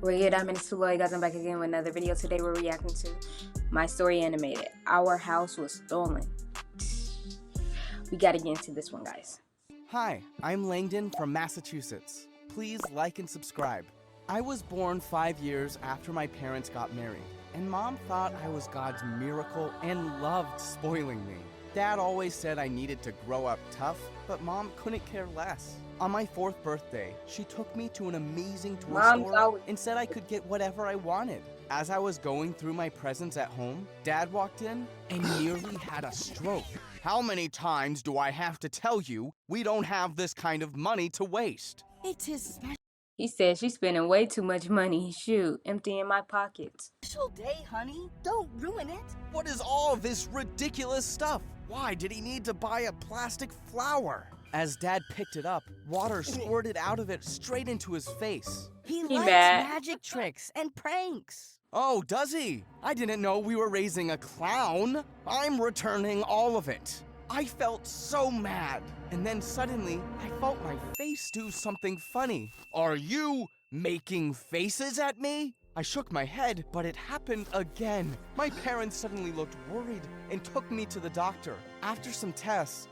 We're I'm in Sulu, guys. I'm back again with another video. Today we're reacting to My Story Animated. Our house was stolen. We gotta get into this one, guys. Hi, I'm Langdon from Massachusetts. Please like and subscribe. I was born 5 years after my parents got married, and Mom thought I was God's miracle and loved spoiling me. Dad always said I needed to grow up tough, but Mom couldn't care less. On my 4th birthday, she took me to an amazing toy store and said I could get whatever I wanted. As I was going through my presents at home, Dad walked in and nearly had a stroke. How many times do I have to tell you we don't have this kind of money to waste? It is a He said she's spending way too much money. Shoot, emptying my pockets. special day, honey. Don't ruin it. What is all this ridiculous stuff? Why did he need to buy a plastic flower? As Dad picked it up, water squirted out of it straight into his face. He He likes mad. magic tricks and pranks. Oh, does he? I didn't know we were raising a clown. I'm returning all of it. I felt so mad. And then suddenly, I felt my face do something funny. Are you making faces at me? I shook my head, but it happened again. My parents suddenly looked worried and took me to the doctor. After some tests,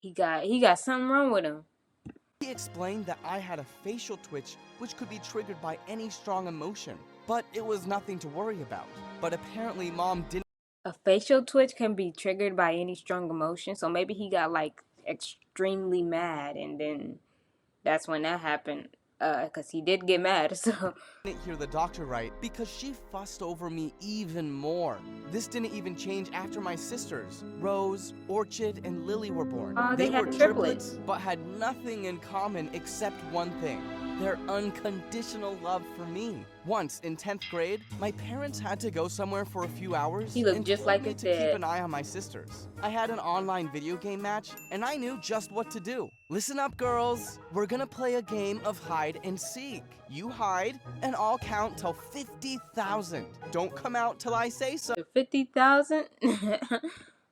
He got something wrong with him. he explained that I had a facial twitch which could be triggered by any strong emotion, but it was nothing to worry about. But apparently Mom didn't. A facial twitch can be triggered by any strong emotion, so maybe he got like extremely mad, and then that's when that happened. Cause he did get mad. So Hear the doctor right because she fussed over me even more. This didn't even change after my sisters, Rose, Orchid, and Lily were born. Oh, they had were triplets. but had nothing in common except one thing. Their unconditional love for me. Once in 10th grade, my parents had to go somewhere for a few hours. He looked and just told like me his to keep dad. an eye on my sisters. I had an online video game match, and I knew just what to do. Listen up, girls. We're gonna play a game of hide and seek. You hide, and I'll count till 50,000. Don't come out till I say so. 50,000.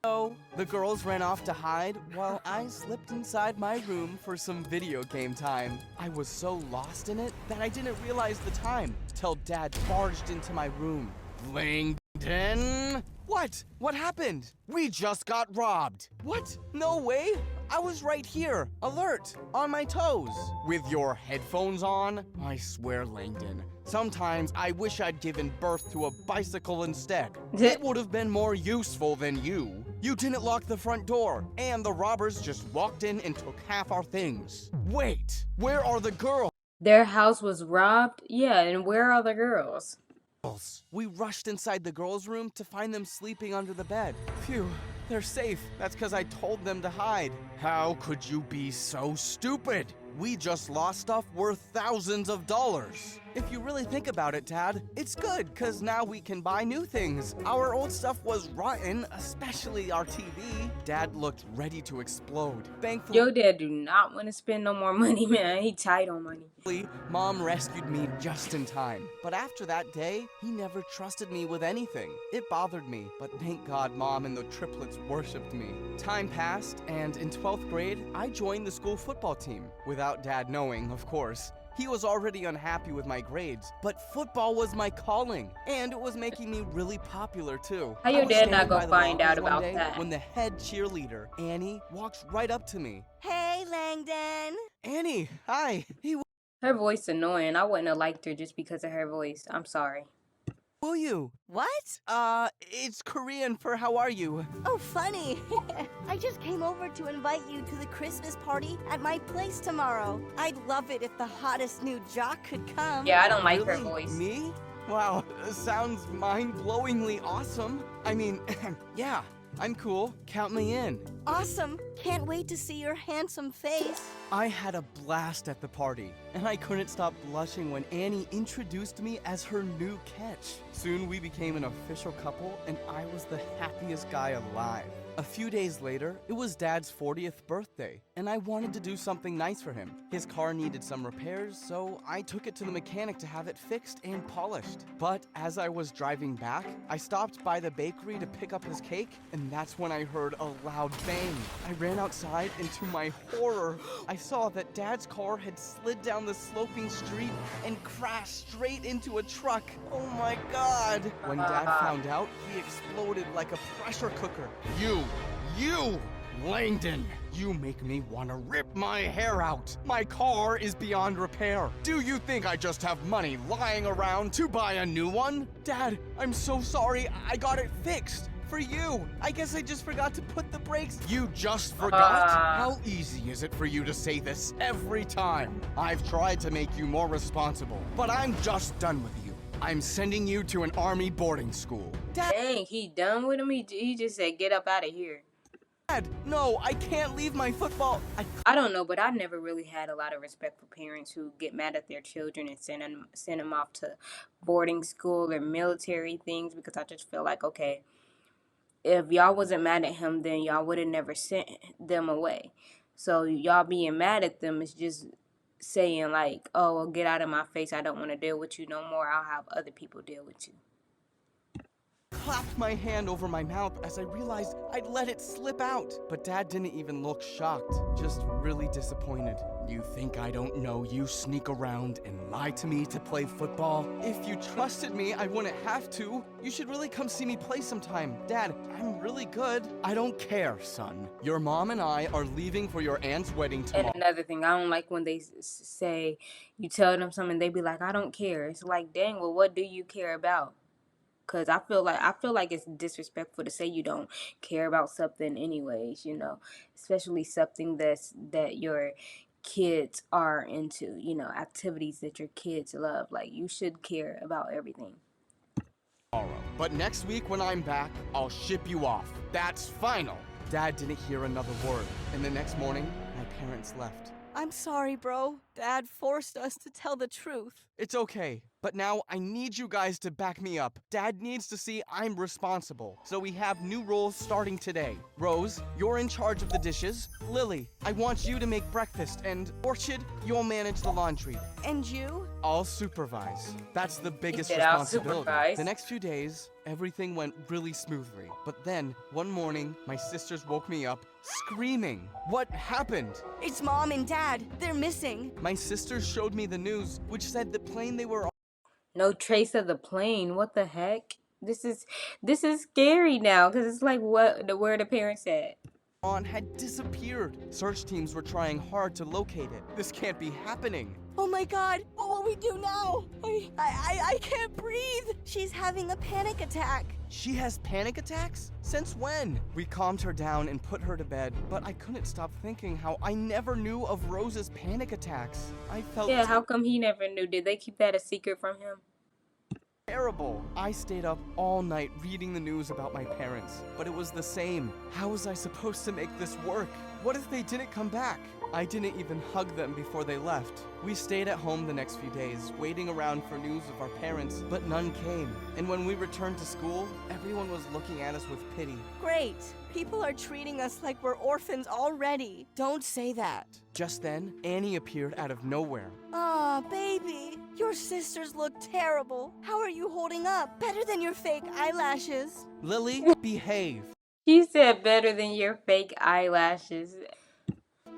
So, the girls ran off to hide while I slipped inside my room for some video game time. I was so lost in it that I didn't realize the time till Dad barged into my room. Langdon? What? What happened? We just got robbed. What? No way. I was right here, alert, on my toes. With your headphones on? I swear, Langdon. Sometimes I wish I'd given birth to a bicycle instead. It would have been more useful than you. You didn't lock the front door, and the robbers just walked in and took half our things. Wait, where are the girls? Their house was robbed? Yeah, and where are the girls? We rushed inside the girls' room to find them sleeping under the bed. Phew, they're safe. That's because I told them to hide. How could you be so stupid? We just lost stuff worth thousands of dollars. If you really think about it, Dad, it's good, because now we can buy new things. Our old stuff was rotten, especially our TV. Dad looked ready to explode. Thankfully, Your dad do not want to spend no more money, man. He tight on money. Mom rescued me just in time. But after that day, he never trusted me with anything. It bothered me, but thank God Mom and the triplets worshipped me. Time passed, and in 12th grade, I joined the school football team. Without Dad knowing, of course. He was already unhappy with my grades, but football was my calling, and it was making me really popular too. How I your was dad standing not gonna by the find out lockers one about day that? when the head cheerleader, Annie, walks right up to me. Hey, Langdon. Annie, hi. Hey, Her voice annoying. I wouldn't have liked her just because of her voice. I'm sorry. will you? What? It's Korean for how are you? Oh, funny. I just came over to invite you to the Christmas party at my place tomorrow. I'd love it if the hottest new jock could come. Yeah, I don't like her Really? voice. Me? Wow, sounds mind-blowingly awesome. I mean, yeah, I'm cool. Count me in. Awesome. Can't wait to see your handsome face. I had a blast at the party, and I couldn't stop blushing when Annie introduced me as her new catch. Soon we became an official couple, and I was the happiest guy alive. A few days later, it was Dad's 40th birthday, and I wanted to do something nice for him. His car needed some repairs, so I took it to the mechanic to have it fixed and polished. But as I was driving back, I stopped by the bakery to pick up his cake, and that's when I heard a loud bang. I ran outside, and to my horror, I saw that Dad's car had slid down the sloping street and crashed straight into a truck. Oh my God! When Dad found out, he exploded like a pressure cooker. You, Langdon, you make me want to rip my hair out. My car is beyond repair. Do you think I just have money lying around to buy a new one? Dad, I'm so sorry. I got it fixed. For you. I guess I just forgot to put the brakes. You just forgot? How easy is it for you to say this every time? I've tried to make you more responsible, but I'm just done with you. I'm sending you to an army boarding school. Dang, he done with him? He just said, get up out of here. Dad, no, I can't leave my football. I don't know, but I never really had a lot of respect for parents who get mad at their children and send them off to boarding school or military things, because I just feel like, okay, if y'all wasn't mad at him, then y'all would have never sent them away. So y'all being mad at them is just saying like, oh, well, get out of my face. I don't want to deal with you no more. I'll have other people deal with you. Clapped my hand over my mouth as I realized I'd let it slip out. But Dad didn't even look shocked, just really disappointed. You think I don't know you sneak around and lie to me to play football? If you trusted me, I wouldn't have to. You should really come see me play sometime. Dad, I'm really good. I don't care, son. Your mom and I are leaving for your aunt's wedding tomorrow. And another thing, I don't like when they say, you tell them something, they be like, I don't care. It's like, dang, well, what do you care about? Because I feel like it's disrespectful to say you don't care about something anyways, you know, especially something that your kids are into, you know, activities that your kids love. Like, you should care about everything. But next week when I'm back, I'll ship you off. That's final. Dad didn't hear another word, and the next morning, my parents left. I'm sorry, bro. Dad forced us to tell the truth. It's okay, but now I need you guys to back me up. Dad needs to see I'm responsible, so we have new roles starting today. Rose, you're in charge of the dishes. Lily, I want you to make breakfast, and Orchid, you'll manage the laundry. And you? I'll supervise. That's the biggest said, "I'll responsibility." supervise. The next few days, everything went really smoothly. But then, one morning, my sisters woke me up screaming. What happened? It's Mom and Dad. They're missing. My sisters showed me the news, which said the plane they were No trace of the plane. What the heck? This is scary now, because it's like where the parents at. on had disappeared. Search teams were trying hard to locate it. This can't be happening. Oh my God, what will we do now? I can't breathe. She's having a panic attack. She has panic attacks? Since when? We calmed her down and put her to bed, but I couldn't stop thinking how I never knew of Rose's panic attacks. I felt Yeah, how come he never knew? Did they keep that a secret from him? terrible. I stayed up all night reading the news about my parents, but it was the same. How was I supposed to make this work? What if they didn't come back? I didn't even hug them before they left. We stayed at home the next few days, waiting around for news of our parents, but none came. And when we returned to school, everyone was looking at us with pity. Great. People are treating us like we're orphans already. Don't say that. Just then, Annie appeared out of nowhere. Aw, baby. Your sisters look terrible. How are you holding up? Better than your fake eyelashes. Lily, behave. She said better than your fake eyelashes.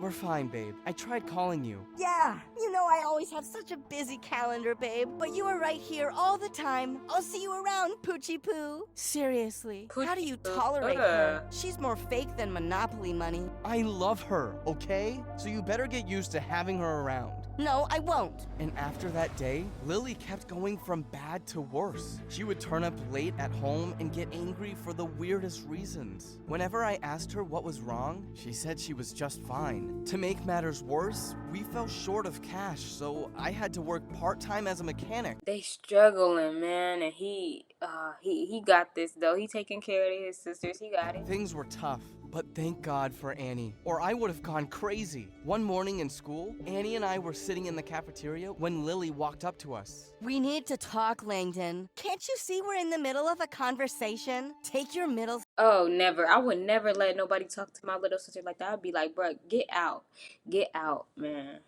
We're fine, babe. I tried calling you. Yeah, you know I always have such a busy calendar, babe. But you are right here all the time. I'll see you around, Poochie Poo. Seriously, how do you tolerate her? She's more fake than Monopoly money. I love her, okay? So you better get used to having her around. No, I won't. And after that day, Lily kept going from bad to worse. She would turn up late at home and get angry for the weirdest reasons. Whenever I asked her what was wrong, she said she was just fine. To make matters worse, we fell short of cash, so I had to work part-time as a mechanic. They struggling, man, and he got this though. He taking care of his sisters. He got it. Things were tough, But thank God for Annie, or I would have gone crazy. One morning in school, Annie and I were sitting in the cafeteria when Lily walked up to us. We need to talk, Langdon. Can't you see we're in the middle of a conversation? Take your middle Oh, never. I would never let nobody talk to my little sister like that. I'd be like, bruh, get out. Get out, man.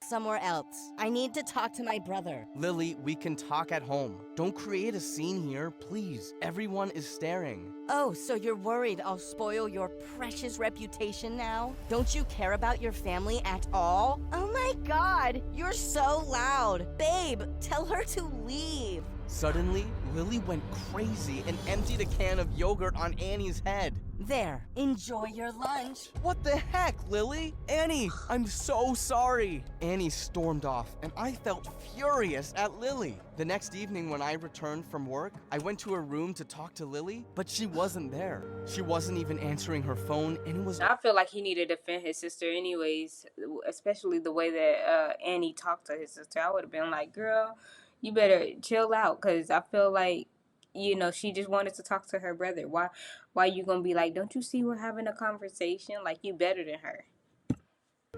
somewhere else. I need to talk to my brother. Lily, we can talk at home. Don't create a scene here, please. Everyone is staring. Oh, so you're worried I'll spoil your precious reputation now? Don't you care about your family at all? Oh my god, you're so loud. Babe, tell her to leave. Suddenly, Lily went crazy and emptied a can of yogurt on Annie's head. There, enjoy your lunch. What the heck, Lily? Annie, I'm so sorry. Annie stormed off, and I felt furious at Lily. The next evening when I returned from work, I went to her room to talk to Lily, but she wasn't there. She wasn't even answering her phone, and it was... I feel like he needed to defend his sister anyways, especially the way that Annie talked to his sister. I would have been like, girl, you better chill out, because I feel like, you know, she just wanted to talk to her brother. Why you gonna be like, don't you see we're having a conversation? Like, you better than her.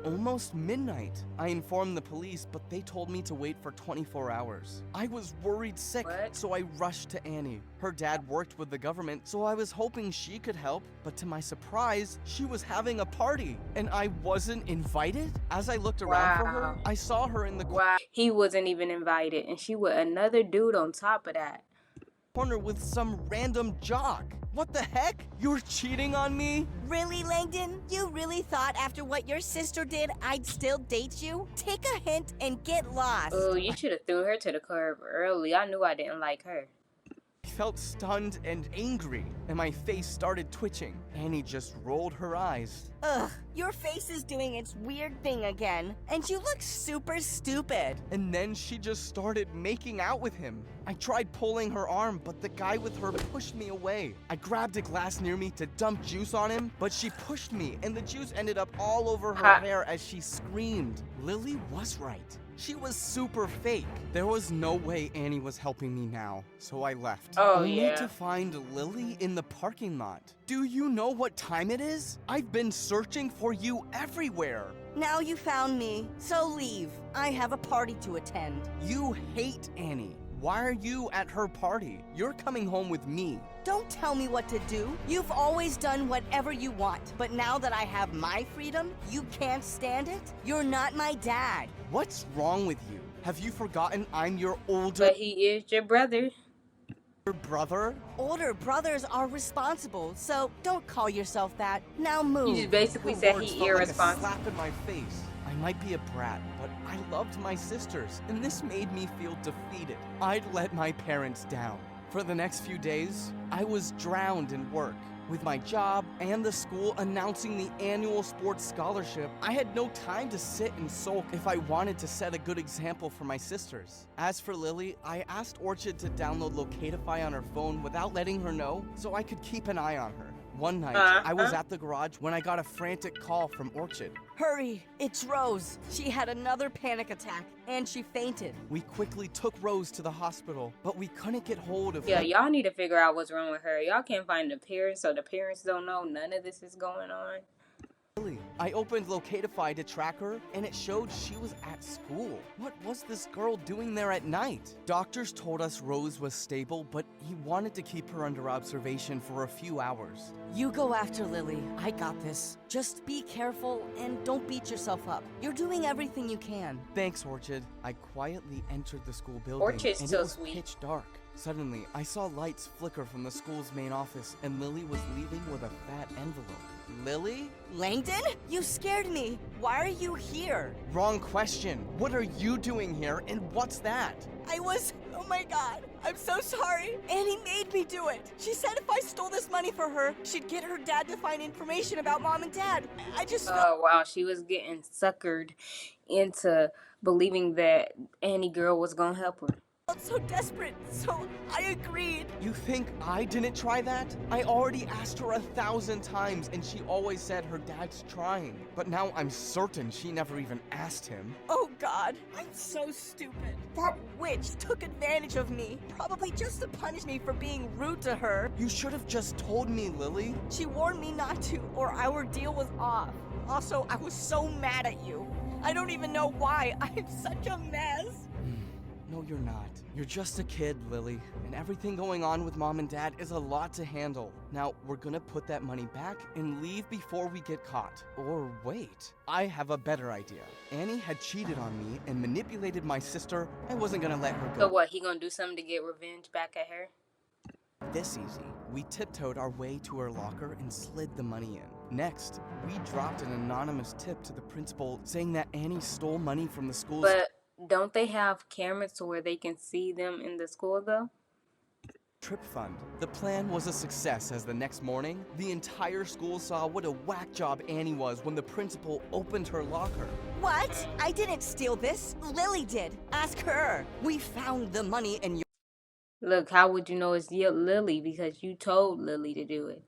Almost midnight. I informed the police, but they told me to wait for 24 hours. I was worried sick, What? so I rushed to Annie. Her dad worked with the government, so I was hoping she could help, but to my surprise, she was having a party, and I wasn't invited? As I looked around for her, Wow. I saw her in the Wow. He wasn't even invited, and she with another dude on top of that. corner with some random jock. What the heck? You're cheating on me? Really, Langdon? You really thought after what your sister did, I'd still date you? Take a hint and get lost. Oh, you should have threw her to the curb early. I knew I didn't like her. I felt stunned and angry, and my face started twitching. Annie just rolled her eyes. Ugh, your face is doing its weird thing again, and you look super stupid. And then she just started making out with him. I tried pulling her arm, but the guy with her pushed me away. I grabbed a glass near me to dump juice on him, but she pushed me, and the juice ended up all over her Ha. hair as she screamed. Lily was right. She was super fake. There was no way Annie was helping me now, so I left. Oh, Only yeah. to find Lily in the parking lot. Do you know what time it is? I've been searching for you everywhere. Now you found me, so leave. I have a party to attend. You hate Annie. Why are you at her party? You're coming home with me. Don't tell me what to do. You've always done whatever you want, but now that I have my freedom, you can't stand it? You're not my dad. What's wrong with you? Have you forgotten I'm your older But he is your brother. brother? Older brothers are responsible, so don't call yourself that. Now move. You just basically Her said words he felt like a irresponsible. slap in my face. I might be a brat, but I loved my sisters, and this made me feel defeated. I'd let my parents down. For the next few days, I was drowned in work. With my job and the school announcing the annual sports scholarship, I had no time to sit and sulk if I wanted to set a good example for my sisters. As for Lily, I asked Orchid to download Locatify on her phone without letting her know so I could keep an eye on her. One night, I was at the garage when I got a frantic call from Orchid. Hurry, it's Rose. She had another panic attack, and she fainted. We quickly took Rose to the hospital, but we couldn't get hold of Yeah, her. y'all need to figure out what's wrong with her. Y'all can't find the parents, so the parents don't know none of this is going on. Lily. I opened Locatify to track her, and it showed she was at school. What was this girl doing there at night? Doctors told us Rose was stable, but he wanted to keep her under observation for a few hours. You go after Lily. I got this. Just be careful and don't beat yourself up. You're doing everything you can. Thanks, Orchid. I quietly entered the school building, Orchid's and so it was sweet. pitch dark. Suddenly, I saw lights flicker from the school's main office, and Lily was leaving with a fat envelope. Lily? Langdon? You scared me. Why are you here? Wrong question. What are you doing here, and what's that? Oh my god, I'm so sorry. Annie made me do it. She said if I stole this money for her, she'd get her dad to find information about mom and dad. I just felt... Oh, wow. She was getting suckered into believing that Annie girl was going to help her. felt so desperate, so I agreed. You think I didn't try that? I already asked her 1,000 times and she always said her dad's trying. But now I'm certain she never even asked him. Oh God, I'm so stupid. That witch took advantage of me, probably just to punish me for being rude to her. You should have just told me, Lily. She warned me not to, or our deal was off. Also, I was so mad at you. I don't even know why. I'm such a mess. No, you're not. You're just a kid, Lily. And everything going on with Mom and Dad is a lot to handle. Now, we're gonna put that money back and leave before we get caught. Or wait, I have a better idea. Annie had cheated on me and manipulated my sister. I wasn't gonna let her go. So what, he gonna do something to get revenge back at her? This easy. We tiptoed our way to her locker and slid the money in. Next, we dropped an anonymous tip to the principal saying that Annie stole money from the school's... But don't they have cameras to where they can see them in the school though? Trip fund. The plan was a success as the next morning, the entire school saw what a whack job Annie was when the principal opened her locker. What? I didn't steal this. Lily did. Ask her. We found the money in Look, how would you know it's Lily? Because you told Lily to do it.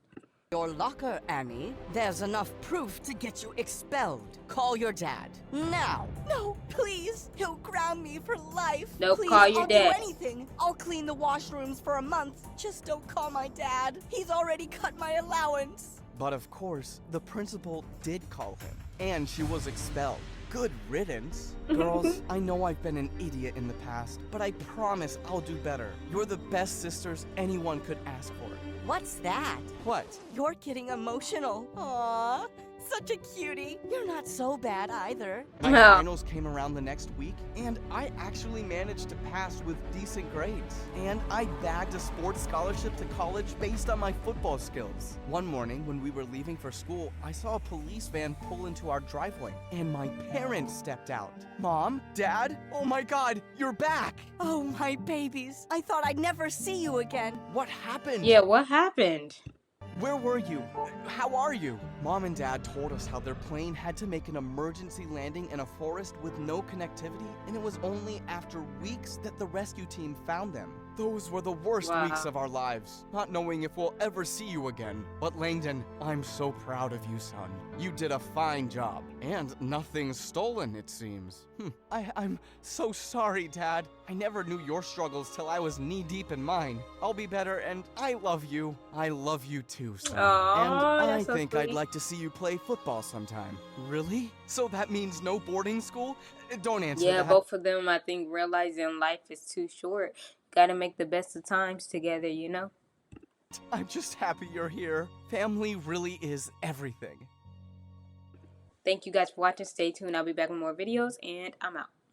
your locker, Annie. There's enough proof to get you expelled. Call your dad. Now. No, please. He'll ground me for life. Nope, please, call your I'll dad. do anything. I'll clean the washrooms for a month. Just don't call my dad. He's already cut my allowance. But of course, the principal did call him, and she was expelled. Good riddance. Girls, I know I've been an idiot in the past, but I promise I'll do better. You're the best sisters anyone could ask for. What's that? What? You're getting emotional. Aww, such a cutie. You're not so bad either. My No. finals came around the next week, and I actually managed to pass with decent grades. And I bagged a sports scholarship to college based on my football skills. One morning, when we were leaving for school, I saw a police van pull into our driveway, and my parents stepped out. Mom? Dad? Oh my God, you're back! Oh, my babies. I thought I'd never see you again. What happened? Yeah, what happened? Where were you? How are you? Mom and Dad told us how their plane had to make an emergency landing in a forest with no connectivity, and it was only after weeks that the rescue team found them. Those were the worst Wow. weeks of our lives, not knowing if we'll ever see you again. But Langdon, I'm so proud of you, son. You did a fine job. And nothing's stolen, it seems. I'm so sorry, Dad. I never knew your struggles till I was knee-deep in mine. I'll be better, and I love you. I love you too, son. Aw, and I that's so think I'd sweet. like to see you play football sometime. Really? So that means no boarding school? Don't answer Yeah, that. both of them, I think, realizing life is too short. Gotta make the best of times together, you know? I'm just happy you're here. Family really is everything. Thank you guys for watching. Stay tuned. I'll be back with more videos, and I'm out.